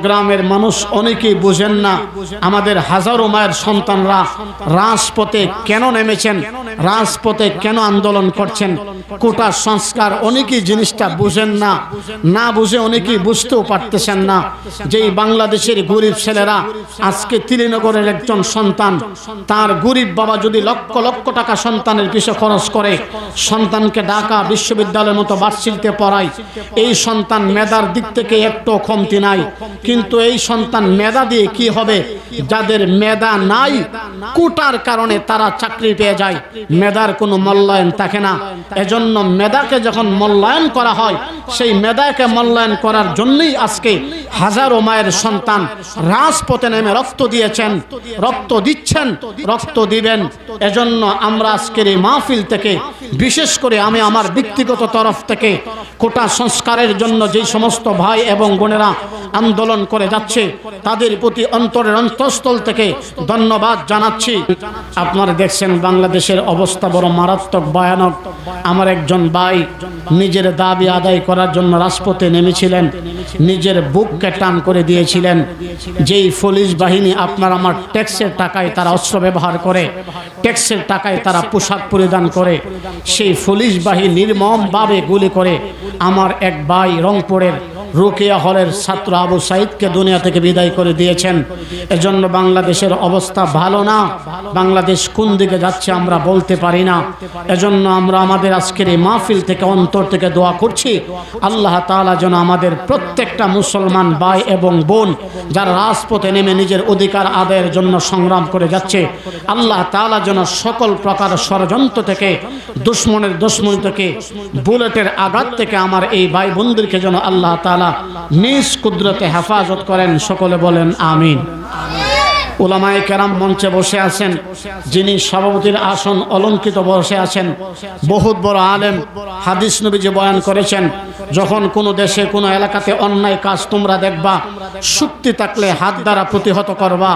গ্রামের মানুষ অনেকেই বুঝেন না আমাদের হাজারো মায়ের সন্তানরা রাজপথে কেন নেমেছেন, রাজপথে কেন আন্দোলন করছেন। কোটা সংস্কার অনেকেই জিনিসটা বুঝেন না, না বুঝে অনেকেই বুঝতেও পারতেছেন না। যেই বাংলাদেশের গরিব ছেলেরা আজকে ত্রিনগরের একজন সন্তান, তার গরিব বাবা যদি লক্ষ লক্ষ টাকা সন্তানের পিছনে খরচ করে, সন্তানকে ঢাকা বিশ্ববিদ্যালয়ের মতো ভার্সিটিতে পড়ায়, এই সন্তান মেধার দিক থেকে একটু কমতি নাই। কিন্তু এই সন্তান মেধা দিয়ে কি হবে? যাদের মেধা নাই, কোটার কারণে তারা চাকরি পেয়ে যায়, মেধার কোনো মূল্যায়ন থাকে না। এজন্য মেধাকে যখন মূল্যায়ন করা হয়, সেই মেধাকে মূল্যায়ন করার জন্যই আজকে হাজারো মায়ের সন্তান রাজপথে নেমে রক্ত দিয়েছেন, রক্ত দিচ্ছেন, রক্ত দিবেন। এজন্য আমরা আজকের এই মাহফিল থেকে, বিশেষ করে আমি আমার ব্যক্তিগত তরফ থেকে কোটা সংস্কারের জন্য যেই সমস্ত ভাই এবং বোনেরা আন্দোলন করে যাচ্ছে, তাদের প্রতি অন্তরের অন্তঃস্থল থেকে ধন্যবাদ জানাচ্ছি। আপনারা দেখছেন বাংলাদেশের অবস্থা বড় মারাত্মক, ভয়ানক। আমার একজন ভাই নিজের দাবি আদায় করার জন্য রাজপথে নেমেছিলেন, নিজের বুককে টান করে দিয়েছিলেন। যেই পুলিশ বাহিনী আপনার আমার ট্যাক্সের টাকায় তারা অস্ত্র ব্যবহার করে, ট্যাক্সের টাকায় তারা পোশাক পরিধান করে, সেই পুলিশ বাহিনী নির্মমভাবে গুলি করে আমার এক ভাই রংপুরের রোকেয়া হলের ছাত্র আবু সাইদকে দুনিয়া থেকে বিদায় করে দিয়েছেন। এজন্য বাংলাদেশের অবস্থা ভালো না। বাংলাদেশ কোন দিকে যাচ্ছে আমরা বলতে পারি না। এজন্য আমরা আমাদের আজকের এই মাহফিল থেকে অন্তর থেকে দোয়া করছি, আল্লাহ তাআলা যেন আমাদের প্রত্যেকটা মুসলমান ভাই এবং বোন যারা রাজপথে নেমে নিজের অধিকার আদায়ের জন্য সংগ্রাম করে যাচ্ছে, আল্লাহ তাআলা যেন সকল প্রকার ষড়যন্ত্র থেকে, দুশ্মনের দুশ্মনী থেকে, বুলেটের আঘাত থেকে আমার এই ভাই বোনদেরকে যেন আল্লাহ তাআলা নিজ কুদরতে হেফাজত করেন। সকলে বলেন আমিন। উলামায়ে কেরাম মঞ্চে বসে আছেন, যিনি সভাপতির আসন অলঙ্কিত বসে আছেন, বহুত বড় আলেম। হাদিস নবীজি বয়ান করেছেন, যখন কোনো দেশে কোনো এলাকাতে অন্যায় কাজ তোমরা দেখবা, শক্তি থাকলে হাত দ্বারা প্রতিহত করবা,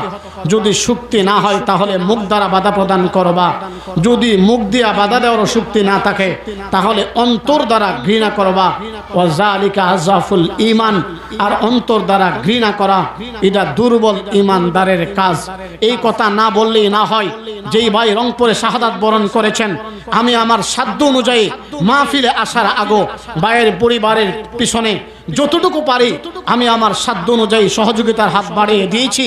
যদি শক্তি না হয় তাহলে মুখ দ্বারা বাধা প্রদান করবা, যদি মুখ দিয়া বাধা দেওয়ার শক্তি না থাকে তাহলে অন্তর দ্বারা ঘৃণা করবা। ওয়াজালিকা আযাফুল ঈমান, আর অন্তর দ্বারা ঘৃণা করা এটা দুর্বল ঈমানদারের কাজ। এই কথা না বললেই না হয়। যেই ভাই রংপুরে শাহাদাত বরণ করেছেন, আমি আমার সাধ্য অনুযায়ী মাহফিলে আসার আগে ভাইয়ের পরিবারের পিছনে যতটুকু পারি আমি আমার সাধ্য অনুযায়ী সহযোগিতার হাত বাড়িয়ে দিয়েছি।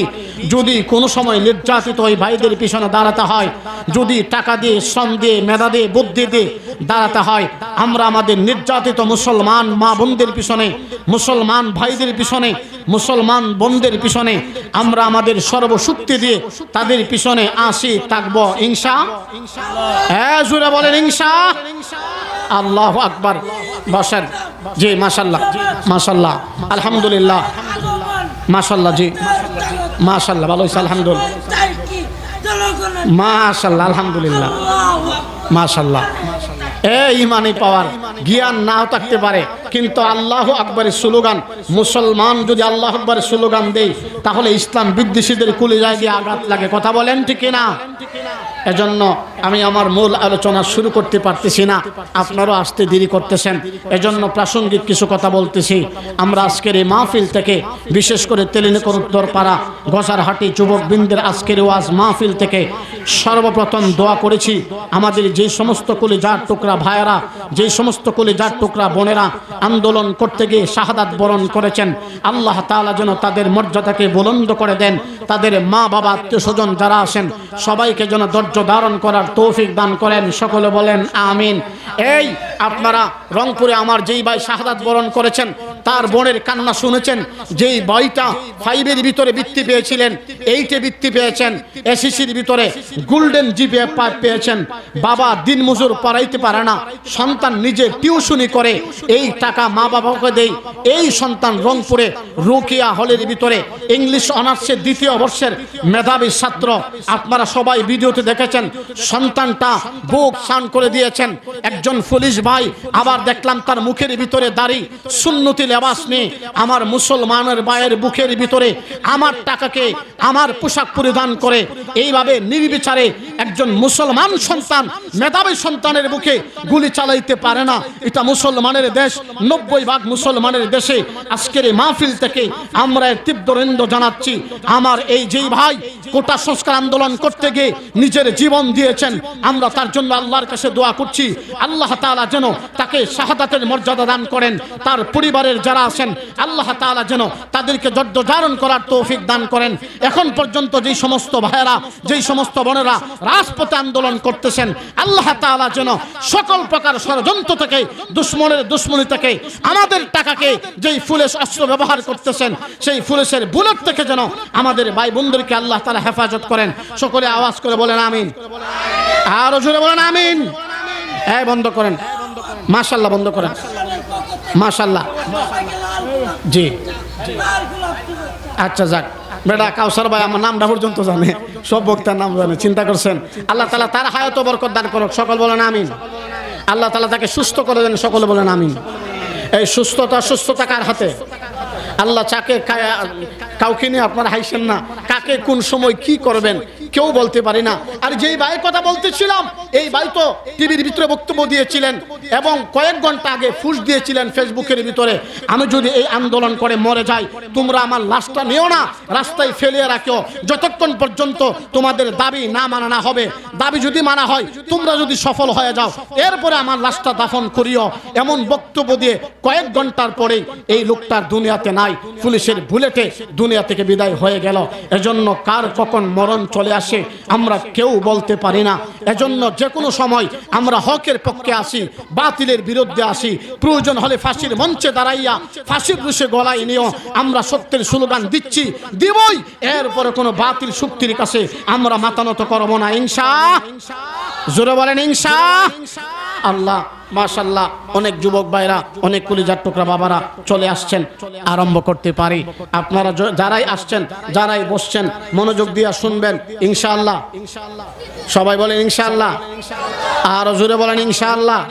যদি কোনো সময় নির্যাতিত ওই ভাইদের পিছনে দাঁড়াতে হয়, যদি টাকা দিয়ে, শ্রম দিয়ে, মেধা দিয়ে, বুদ্ধি দিয়ে দাঁড়াতে হয়, আমরা আমাদের নির্যাতিত মুসলমান মা বোনদের পিছনে, মুসলমান ভাইদের পিছনে, মুসলমান বোনদের পিছনে আমরা আমাদের সর্বশক্তি দিয়ে তাদের পিছনে আসি থাকবো ইনশাআল্লাহ। জোরে বলেন ইনশাআল্লাহ। আল্লাহু আকবার। বসেন। জি মাশাআল্লাহ, মাশাআল্লাহ, আলহামদুলিল্লাহ, মাশাআল্লাহ, জি মাশাআল্লাহ, ভালো হয়েছে আলহামদুলিল্লাহ, মাশাআল্লাহ, আলহামদুলিল্লাহ, মাশাআল্লাহ। এই ইমানি পাওয়ার, জ্ঞান নাও থাকতে পারে, কিন্তু আল্লাহু আকবরের স্লোগান, মুসলমান যদি আল্লাহু আকবরের স্লোগান দেয় তাহলে ইসলাম বিদ্বেষীদের কলিজায় গিয়ে আঘাত লাগে। কথা বলেন ঠিক না? এজন্য আমি আমার মূল আলোচনা শুরু করতে পারতেছি না, আপনারাও আসতে দেরি করতেছেন, এজন্য প্রাসঙ্গিক কিছু কথা বলতেছি। আমরা আজকের এই মাহফিল থেকে, বিশেষ করে তেলিনগর উত্তরপাড়া গসারহাটি যুবকবৃন্দের আজকের ওয়াজ মাহফিল থেকে সর্বপ্রথম দোয়া করেছি আমাদের যে সমস্ত কলিজার টুকরা ভাইয়েরা, যে সমস্ত কলিজার টুকরা বোনেরা আন্দোলন করতে গিয়ে শাহাদাত বরণ করেছেন, আল্লাহ তাআলা যেন তাদের মর্যাদাকে বুলন্দ করে দেন, তাদের মা বাবা আত্মীয় স্বজন যারা আছেন সবাইকে যেন ধৈর্য ধারণ করার তৌফিক দান করেন। সকলে বলেন আমিন। এই আপনারা রংপুরে আমার যেই ভাই শাহাদাত বরণ করেছেন তার বোনের কান্না শুনেছেন, যেই ভাইটা 5-এর ভিতরে বৃত্তি পেয়েছিলেন, 8-এ বৃত্তি পেয়েছেন, এসএসসির ভিতরে গোল্ডেন জিপিএ পেয়েছেন, বাবা দিন মজুর পড়াইতে পারে না, সন্তান নিজে টিউশনি করে, এই টাকা মা বাবাকে দেয়, এই সন্তান রংপুরে রোকেয়া হলের ভিতরে ইংলিশ অনার্সের 2য় বর্ষের মেধাবী ছাত্র। আপনারা সবাই ভিডিওতে দেখেছেন, সন্তানটা বুক শান করে দিয়েছেন। একজন পুলিশ ভাই, আবার দেখলাম তার মুখের ভিতরে দাড়ি, সুন্নতি লেবাস নিয়ে আমার মুসলমানের ভাইয়ের বুকের ভিতরে আমার টাকাকে আমার পোশাক পরিধান করে এইভাবে নির্বিচারে একজন মুসলমান সন্তান মেধাবী সন্তানের বুকে গুলি চালাইতে পারে না। এটা মুসলমানের দেশ, 90% মুসলমানের দেশে। আজকের এই মাহফিল থেকে আমরা তীব্র নিন্দা জানাচ্ছি। আমার এই যেই ভাই কোটা সংস্কার আন্দোলন করতে গিয়ে নিজের জীবন দিয়েছেন, আমরা তার জন্য আল্লাহর কাছে দোয়া করছি আল্লাহ তাআলা যেন তাকে শাহাদাতের মর্যাদা দান করেন। তার পরিবারের যারা আছেন আল্লাহ তাআলা যেন তাদেরকে ধৈর্য ধারণ করার তৌফিক দান করেন। এখন পর্যন্ত যেই সমস্ত ভাইয়েরা, যেই সমস্ত বোনেরা রাজপথে আন্দোলন করতেছেন, আল্লাহ তাআলা যেন সকল প্রকার ষড়যন্ত্র থেকে, দুশ্মনের দুশ্মনী থেকে, আমাদের টাকাকে যেই ফুলেশ অস্ত্র ব্যবহার করতেছেন সেই ফুলেশের বুলেট থেকে যেন আমাদের ভাই বোনদেরকে আল্লাহ তাআলা হেফাজত করেন। সকলে আওয়াজ করে বলেন আমিন। আরো জোরে বলেন আমিন। এই বন্ধ করেন, মাশাআল্লাহ বন্ধ করেন, মাশাআল্লাহ। জি আচ্ছা যাক, বেটা কাউসার ভাই আমার নামটা পর্যন্ত জানে, সব বক্তার নাম জানে, চিন্তা করছেন। আল্লাহ তাআলা তার হায়াত ও বরকত দান করুক। সকল বলেন আমিন। আল্লাহ তাআলা তাকে সুস্থ করে দেন। সকলে বলেন আমিন। এই সুস্থতা কার হাতে? আল্লাহ চাকে কাউকে নিয়ে আপনারা হাইছেন না, কাকে কোন সময় কি করবেন কেউ বলতে পারি না। আর যেই ভাইয়ের কথা বলতেছিলাম, এই ভাই তো টিভির ভিতরে বক্তব্য দিয়েছিলেন এবং কয়েক ঘন্টা আগে ফুস দিয়েছিলেন ফেসবুকের ভিতরে, আমি যদি এই আন্দোলন করে মরে যাই তোমরা আমার লাশটা নিও না, রাস্তায় ফেলিয়ে রাখো যতক্ষণ পর্যন্ত তোমাদের দাবি না মানা না হবে। দাবি যদি মানা হয়, তোমরা যদি সফল হয়ে যাও, এরপরে আমার লাশটা দাফন করিও। এমন বক্তব্য দিয়ে কয়েক ঘন্টার পরেই এই লোকটার দুনিয়াতে নাই, পুলিশের বুলেটে দুনিয়া থেকে বিদায় হয়ে গেল। এজন্য কার কখন মরণ চলে আসে আমরা কেউ বলতে পারি না। এজন্য যে কোনো সময় আমরা হকের পক্ষে আসি, বাতিলের বিরুদ্ধে আসি। প্রয়োজন হলে ফাঁসির মঞ্চে দাঁড়াইয়া ফাঁসির রুশে গলায় নিয়েও আমরা সত্যের স্লোগান দিচ্ছি, দিবই। এরপরে কোনো বাতিল শক্তির কাছে আমরা মাথা নত করব না, ইনশাআল্লাহ। জোরে বলেন ইনশাআল্লাহ। মাশাআল্লাহ, অনেক যুবক ভাইরা, অনেক কলিজার টুকরা বাবারা চলে আসছেন, আরম্ভ করতে পারি। আপনারা যারাই আসছেন, যারাই বসছেন, মনোযোগ দিয়ে শুনবেন ইনশাআল্লাহ। সবাই বলেন ইনশাআল্লাহ, আর জোরে বলেন ইনশাআল্লাহ।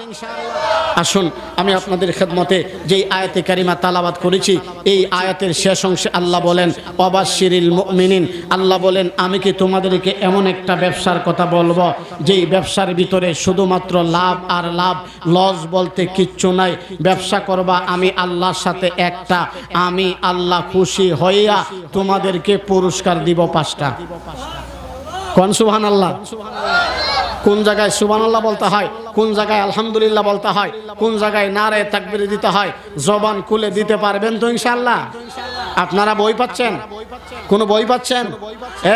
আসুন আমি আপনাদের খেদমতে যেই আয়াতে কারিমা তালাবাত করেছি, এই আয়াতের শেষ অংশে আল্লাহ বলেন ওয়াবাশশিরিল মুমিনিন। আল্লাহ বলেন আমি কি তোমাদেরকে এমন একটা ব্যবসার কথা বলবো যেই ব্যবসার ভিতরে শুধুমাত্র লাভ আর লাভ, লস বলতে কিচ্ছু নাই। ব্যবসা করবা আমি আল্লাহর সাথে একটা, আমি আল্লাহ খুশি হইয়া তোমাদেরকে পুরস্কার দিব 5টা। কোন সুবহানাল্লাহ? কোন জায়গায় সুবহানাল্লাহ বলতে হয়, কোন জায়গায় আলহামদুলিল্লাহ বলতে হয়, কোন জায়গায় নারে তাকবীর দিতে হয়, জবান খুলে দিতে পারবেন তো ইনশাআল্লাহ? আপনারা বই পাচ্ছেন? কোনো বই পাচ্ছেন?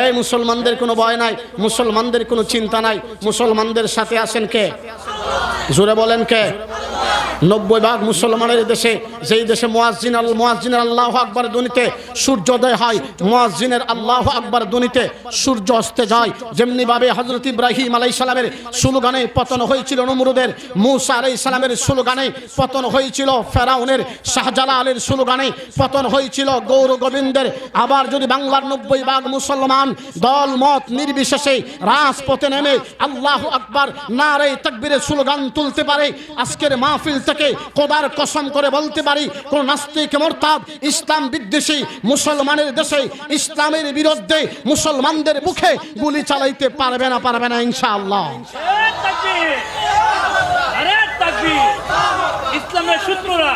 এই মুসলমানদের কোনো ভয় নাই, মুসলমানদের কোনো চিন্তা নাই। মুসলমানদের সাথে আছেন কে? জোরে বলেন কে? 90% মুসলমানের দেশে, যেই দেশে মুয়াজ্জিনের আল্লাহু আকবার ধ্বনিতে সূর্যোদয় হয়, মুয়াজ্জিনের আল্লাহু আকবার ধ্বনিতে সূর্য অস্তে যায়। যেমনি ভাবে হযরত ইব্রাহিম আলাইহিস সালামের স্লোগানে পতন হয়েছিল নমরুদের, মূসা আলাইহিস সালামের স্লোগানে পতন হয়েছিল ফেরাউনের, শাহজালালের স্লোগানে পতন হয়েছিল গৌর গোবিন্দের। আবার যদি বাংলার 90% মুসলমান দল মত নির্বিশেষে রাজপথে নেমে আল্লাহু আকবার নারে তাকবীরের স্লোগান তুলতে পারে, আজকের মাহফিল থেকে খোদার কসম করে বলতে পারি কোন নাস্তিক মুরতাদ ইসলাম বিদ্বেষী মুসলমানের দেশে ইসলামের বিরুদ্ধে মুসলমানদের মুখে গুলি চালাইতে পারবে না ইনশাআল্লাহ। ইসলামের সূত্ররা